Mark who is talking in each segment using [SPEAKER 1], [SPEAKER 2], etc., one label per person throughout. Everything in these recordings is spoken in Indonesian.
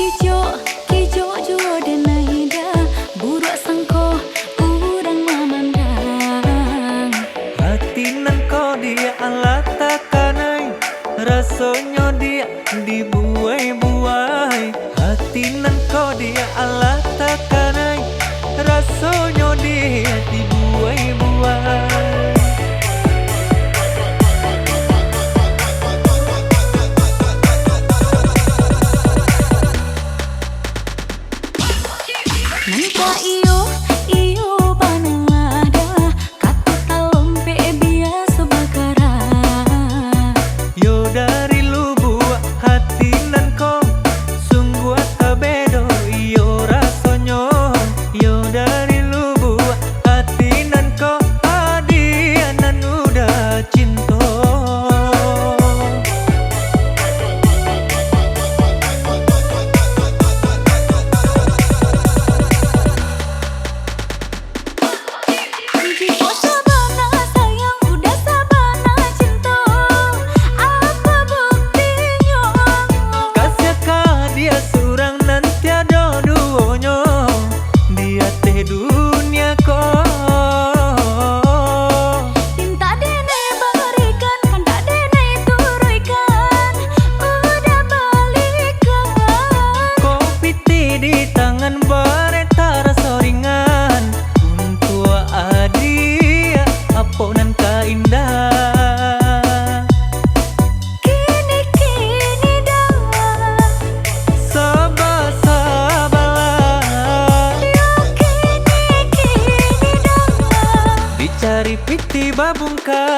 [SPEAKER 1] kijo kijo jo denaida burak sangko urang mamandang
[SPEAKER 2] hati nan ko dia alat takanai rasanya dia dibuai-buai hati nan ko dia alat takanai rasanya dia dibuai-buai.
[SPEAKER 1] Nanta iyo iyo panada kata talompe biasa bakara
[SPEAKER 2] Yo dari lubuk hati nan ko sungguh tabedo iyo rasonyo yo dari lubuk hati nan ko adia nan udah cinta
[SPEAKER 1] oh sabana sayang udah sabana cinta apa buktinya
[SPEAKER 2] kasih ka dia surang nan tiada duonyo dia teh dunia ko
[SPEAKER 1] cinta dene berikan kan tak dene turunkan udah balikan
[SPEAKER 2] kopiti di tangan bareta rasa ringan untuk adia apa nan indah
[SPEAKER 1] kini kini dah
[SPEAKER 2] sabar sabarlah
[SPEAKER 1] yo kini kini dah
[SPEAKER 2] dicari piti babungka.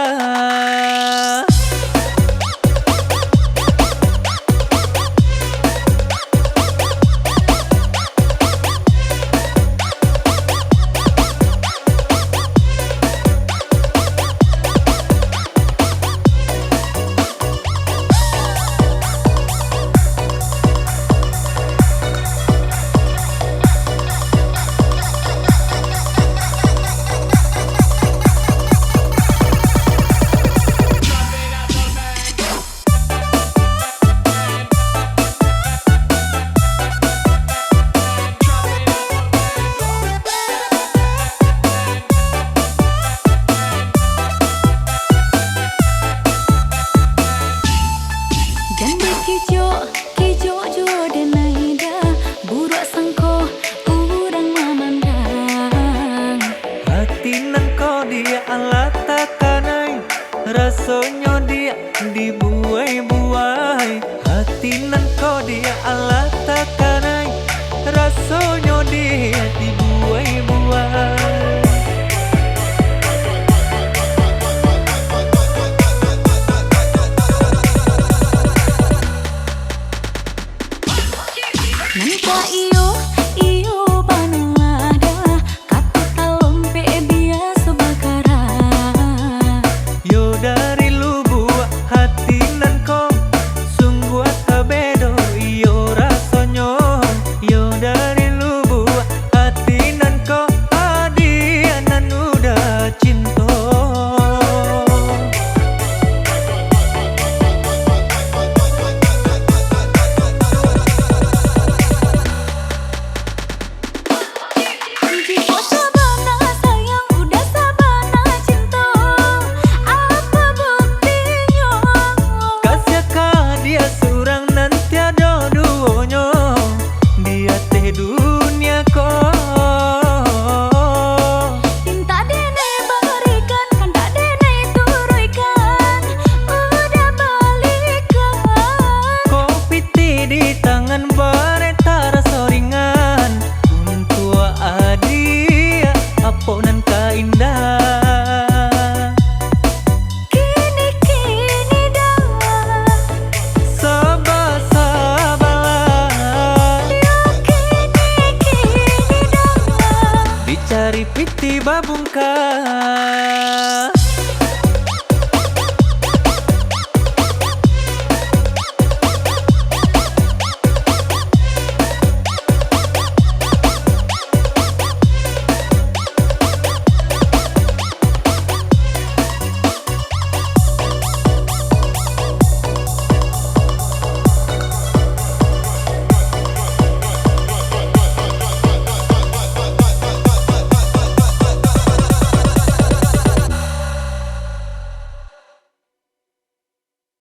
[SPEAKER 1] Janda kijo kijo jo denaida burak sangko urang mamandang
[SPEAKER 2] Hati nan ko dia alat takanai rasanya dia dibuai-buai hati nan ko dia alat takanai rasanya dia dibuai-buai.
[SPEAKER 1] Nanta